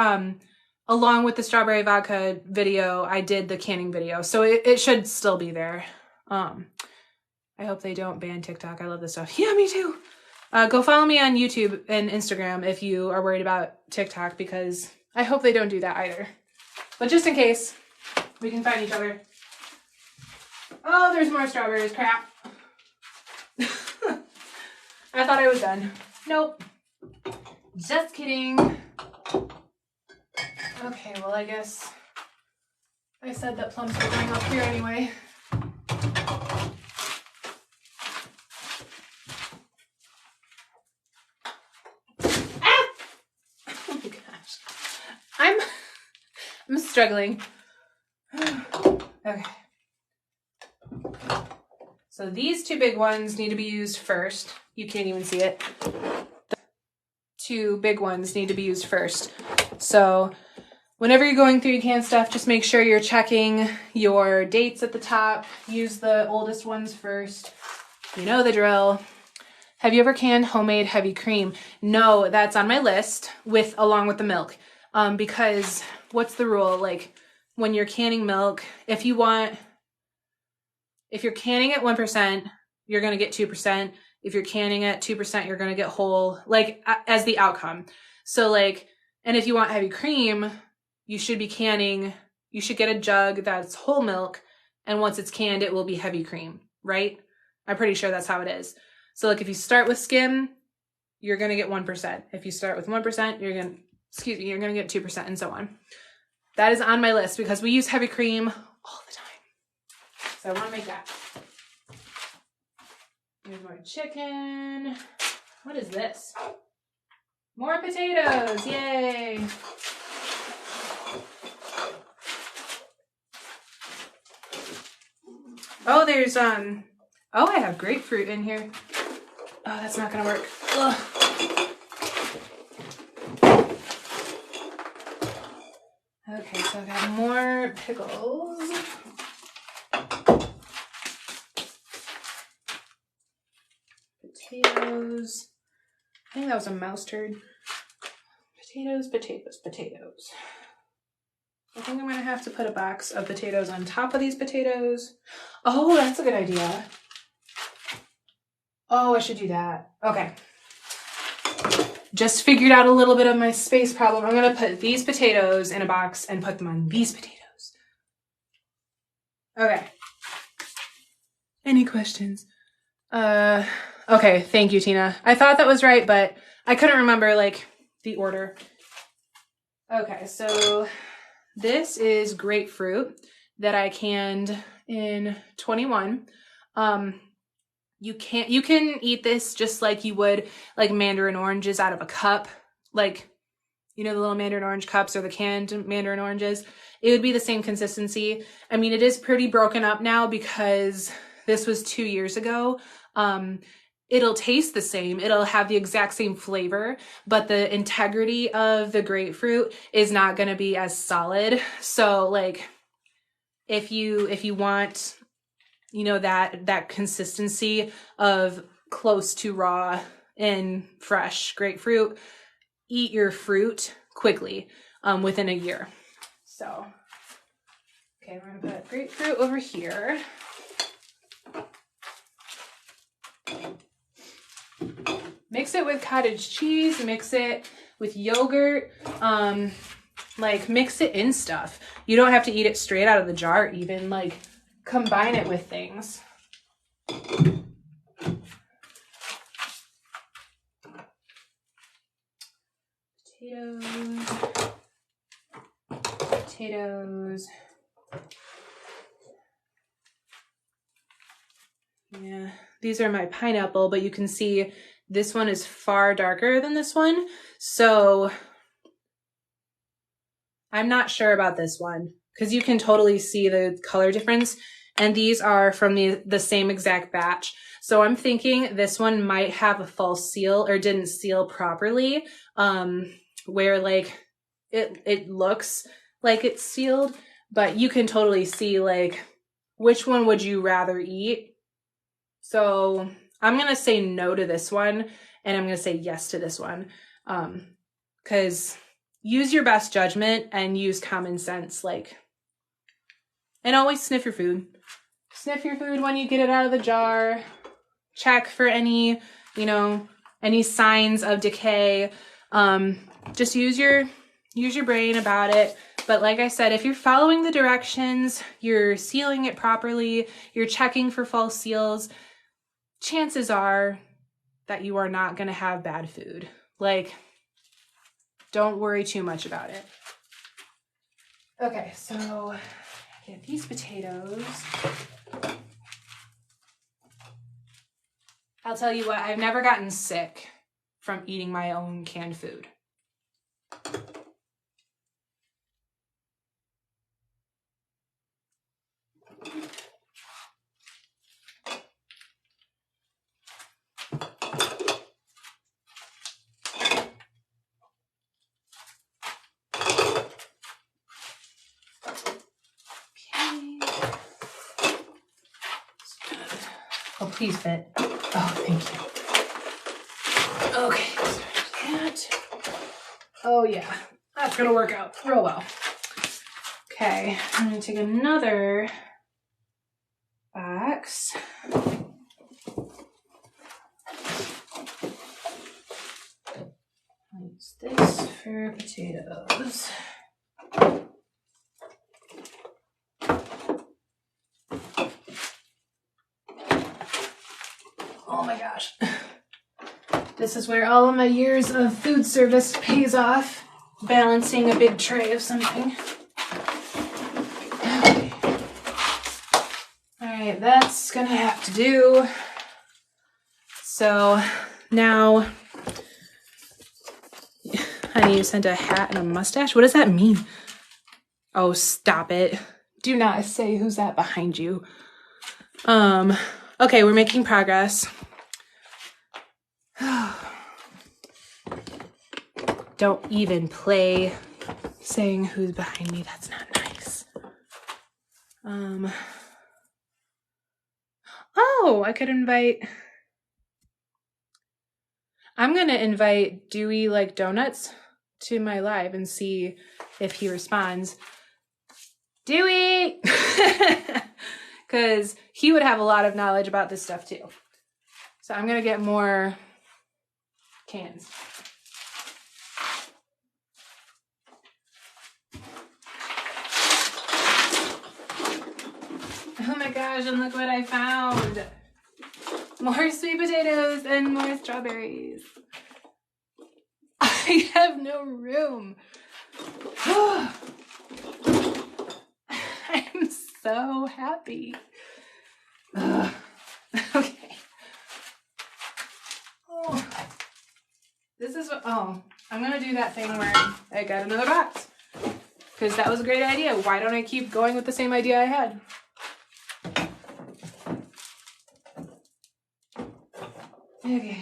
along with the strawberry vodka video, I did the canning video. So it should still be there. I hope they don't ban TikTok. I love this stuff. Yeah, me too. Go follow me on YouTube and Instagram if you are worried about TikTok, because I hope they don't do that either. But just in case, we can find each other. Oh, there's more strawberries. Crap. I thought I was done. Nope. Just kidding. Okay, well, I guess I said that plums were going up here anyway. Ah! Oh my gosh. I'm struggling. Okay. So these two big ones need to be used first. You can't even see it. The two big ones need to be used first. So whenever you're going through your canned stuff, just make sure you're checking your dates at the top. Use the oldest ones first. You know the drill. Have you ever canned homemade heavy cream? No, that's on my list along with the milk. Because what's the rule? Like when you're canning milk, if you're canning at 1%, you're going to get 2%. If you're canning at 2%, you're going to get whole, like as the outcome. So like, and if you want heavy cream, you should get a jug that's whole milk. And once it's canned, it will be heavy cream, right? I'm pretty sure that's how it is. So like if you start with skim, you're going to get 1%. If you start with 1%, you're going to get 2% and so on. That is on my list because we use heavy cream all the time. So I want to make that. Here's more chicken. What is this? More potatoes. Yay. Oh, there's, oh, I have grapefruit in here. Oh, that's not going to work. Ugh. Okay, so I've got more pickles. Potatoes. I think that was a mouse turd. Potatoes. I think I'm going to have to put a box of potatoes on top of these potatoes. Oh, that's a good idea. Oh, I should do that. Okay. Just figured out a little bit of my space problem. I'm going to put these potatoes in a box and put them on these potatoes. Okay. Any questions? Okay, thank you, Tina. I thought that was right, but I couldn't remember like the order. Okay, so this is grapefruit that I canned in 21. You can eat this just like you would like mandarin oranges out of a cup, like, you know, the little mandarin orange cups or the canned mandarin oranges. It would be the same consistency. I mean, it is pretty broken up now because this was 2 years ago. It'll taste the same. It'll have the exact same flavor, but the integrity of the grapefruit is not going to be as solid. So like if you want, you know, that consistency of close to raw and fresh grapefruit, eat your fruit quickly within a year. So, okay, we're gonna put grapefruit over here. Mix it with cottage cheese, mix it with yogurt, like mix it in stuff. You don't have to eat it straight out of the jar even, like combine it with things. Potatoes. Yeah, these are my pineapple, but you can see this one is far darker than this one. So I'm not sure about this one because you can totally see the color difference. And these are from the same exact batch. So I'm thinking this one might have a false seal or didn't seal properly, where like it looks like it's sealed, but you can totally see like which one would you rather eat. So I'm going to say no to this one and I'm going to say yes to this one. Because use your best judgment and use common sense, like, and always sniff your food. Sniff your food when you get it out of the jar. Check for any, you know, any signs of decay. Just use your brain about it. But like I said, if you're following the directions, you're sealing it properly, you're checking for false seals, chances are that you are not going to have bad food. Like, don't worry too much about it. Okay, so get these potatoes. I'll tell you what, I've never gotten sick from eating my own canned food. Oh, please fit. Oh, thank you. Okay, so that. Oh yeah, that's gonna work out real well. Okay, I'm gonna take another box. Use this for potatoes. Oh my gosh. This is where all of my years of food service pays off. Balancing a big tray of something. Okay. All right, that's gonna have to do. So now, honey, you sent a hat and a mustache? What does that mean? Oh, stop it. Do not say who's that behind you. Okay, we're making progress. Don't even play saying who's behind me. That's not nice. Oh, I could invite. I'm going to invite Dewey Like Donuts to my live and see if he responds. Dewey! Because he would have a lot of knowledge about this stuff too. So I'm going to get more cans. Oh my gosh, and look what I found. More sweet potatoes and more strawberries. I have no room. I'm so happy. Okay. Oh. This is what, I'm gonna do that thing where I got another box. Because that was a great idea. Why don't I keep going with the same idea I had? Okay.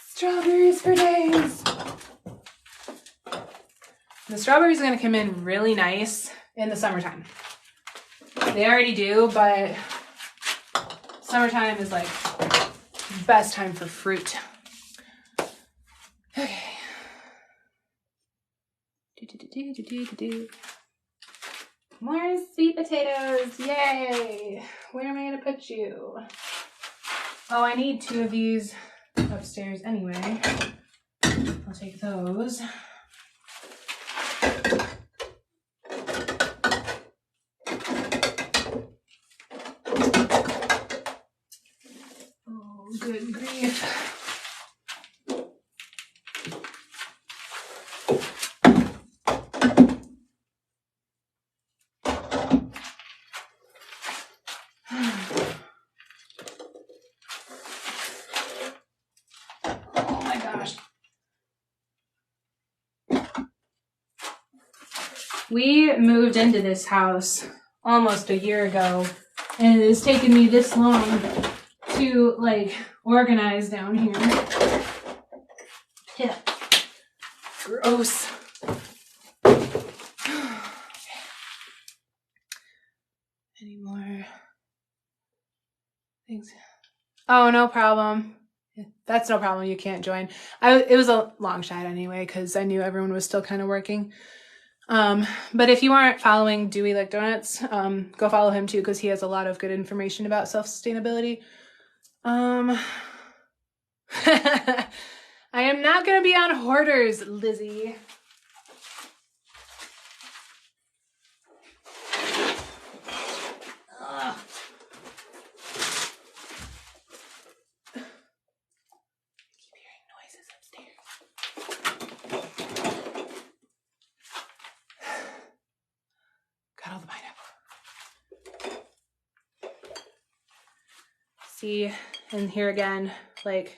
Strawberries for days. The strawberries are going to come in really nice in the summertime. They already do, but summertime is like the best time for fruit. Okay. More sweet potatoes. Yay. Where am I going to put you? Oh, I need 2 of these upstairs anyway. I'll take those. Oh, good grief. Oh my gosh. We moved into this house almost a year ago, and it has taken me this long to like organize down here. Yeah. Gross. Any more things? Oh, no problem. That's no problem. You can't join. It was a long shot anyway, because I knew everyone was still kind of working. But if you aren't following Dewey Like Donuts, go follow him too, because he has a lot of good information about self-sustainability. I am not going to be on Hoarders, Lizzie. Ugh. I keep hearing noises upstairs. Got all the pineapple. See, and here again, like,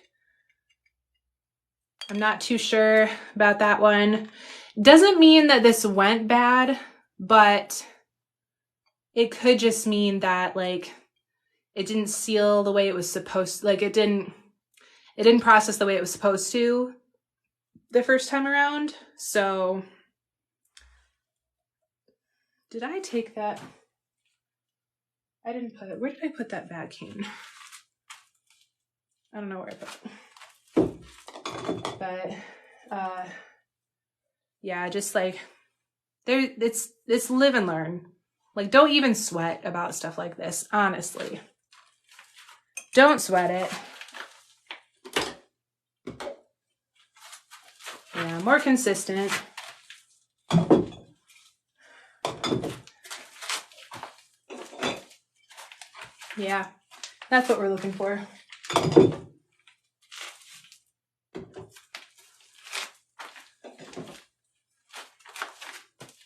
I'm not too sure about that one. Doesn't mean that this went bad, but it could just mean that, like, it didn't seal the way it was supposed to. Like, it didn't process the way it was supposed to the first time around. So did I take that? I didn't put it. Where did I put that vacuum? I don't know where I put it. But yeah, just like it's live and learn. Like, don't even sweat about stuff like this, honestly. Don't sweat it. Yeah, more consistent. Yeah, that's what we're looking for.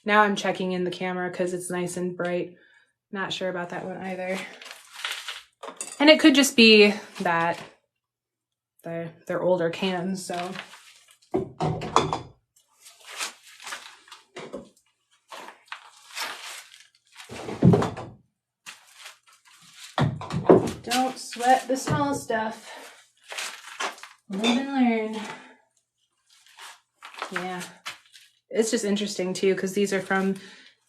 Now I'm checking in the camera because it's nice and bright. Not sure about that one either. And it could just be that they're older cans, so. Don't sweat the small stuff. Live and learn. Yeah. It's just interesting too, because these are from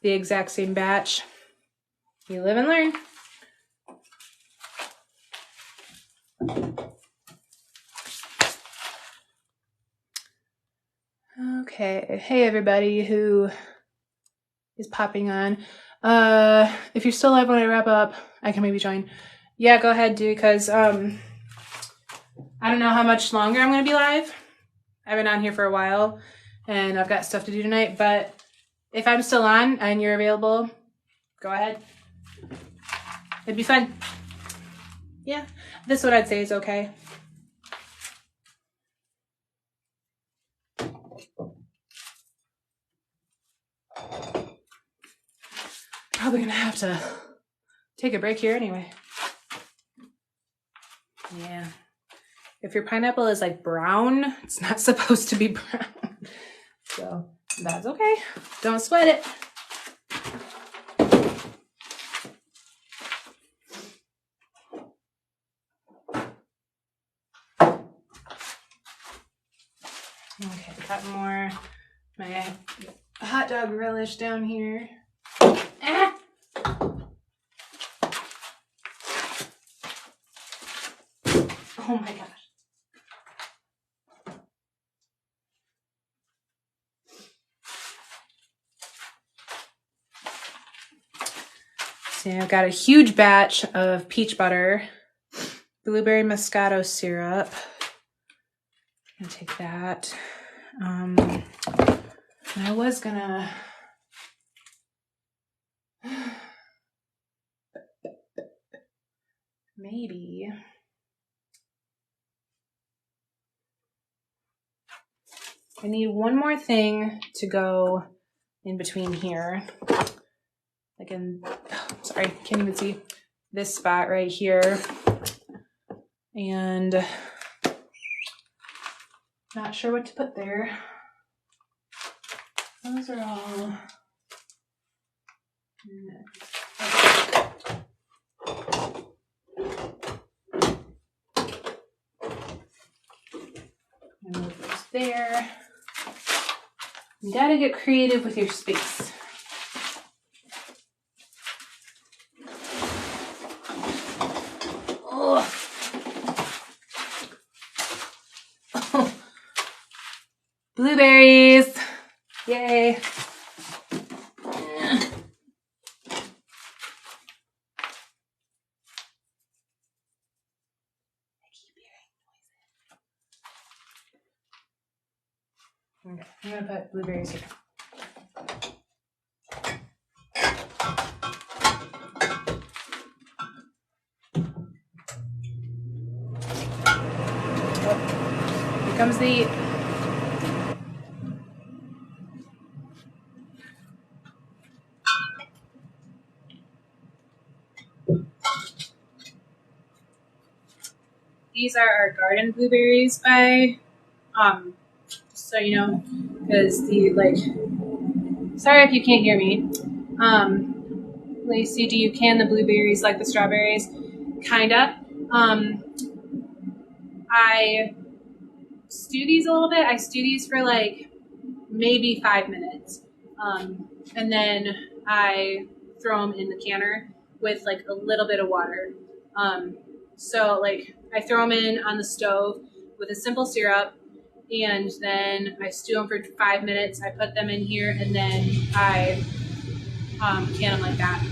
the exact same batch. You live and learn. Okay. Hey everybody who is popping on. If you're still live when I wrap up, I can maybe join. Yeah, go ahead, dude, because I don't know how much longer I'm gonna be live. I've been on here for a while. and I've got stuff to do tonight, but if I'm still on and you're available, go ahead. It'd be fun. Yeah, this one I'd say is okay. Probably gonna have to take a break here anyway. Yeah. If your pineapple is like brown, it's not supposed to be brown. So that's okay. Don't sweat it. Okay, got more my hot dog relish down here. Ah! Oh my gosh. So I've got a huge batch of peach butter, blueberry Moscato syrup. I'm gonna take that. And I was gonna maybe I need one more thing to go in between here. Like in, sorry, can't even see this spot right here. And not sure what to put there. Those are all. Move those there. You gotta get creative with your space. Oh. Oh. Blueberries. Yay. Okay, I'm gonna put blueberries here. Oh, here comes the These are our garden blueberries by so you know, because the sorry if you can't hear me. Lacey, do you can the blueberries like the strawberries? Kinda. I stew these a little bit. I stew these for like maybe 5 minutes. And then I throw them in the canner with like a little bit of water. So like I throw them in on the stove with a simple syrup, and then I stew them for 5 minutes. I put them in here, and then I can them like that.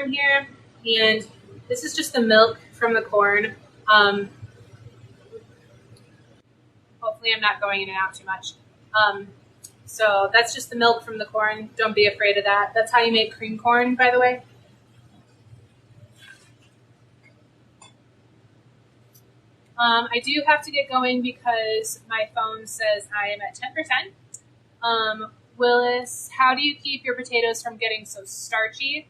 Here, and this is just the milk from the corn. Hopefully I'm not going in and out too much. So that's just the milk from the corn. Don't be afraid of that. That's how you make cream corn, by the way. I do have to get going because my phone says I am at 10%. Willis, how do you keep your potatoes from getting so starchy?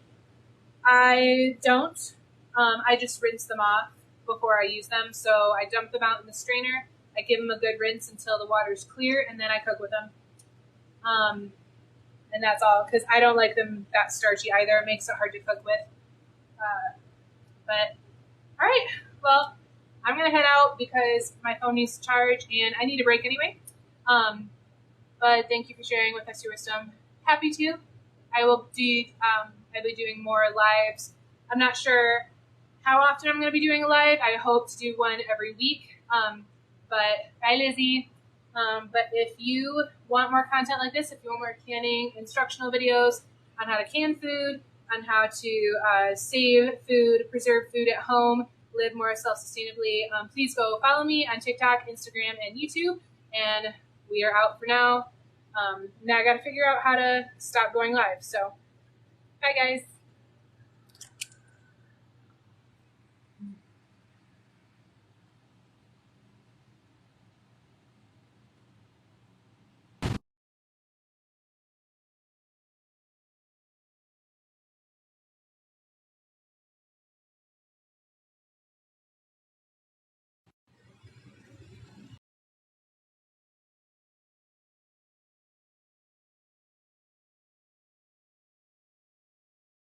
I don't. I just rinse them off before I use them. So I dump them out in the strainer. I give them a good rinse until the water's clear, and then I cook with them. And that's all, because I don't like them that starchy either. It makes it hard to cook with. But, all right. Well, I'm going to head out because my phone needs to charge, and I need a break anyway. but thank you for sharing with us your wisdom. Happy to. I'll be doing more lives. I'm not sure how often I'm going to be doing a live. I hope to do one every week. But bye, Lizzie. But if you want more content like this, if you want more canning instructional videos on how to can food, on how to save food, preserve food at home, live more self-sustainably, please go follow me on TikTok, Instagram, and YouTube. And we are out for now. Now I got to figure out how to stop going live. So, bye, guys.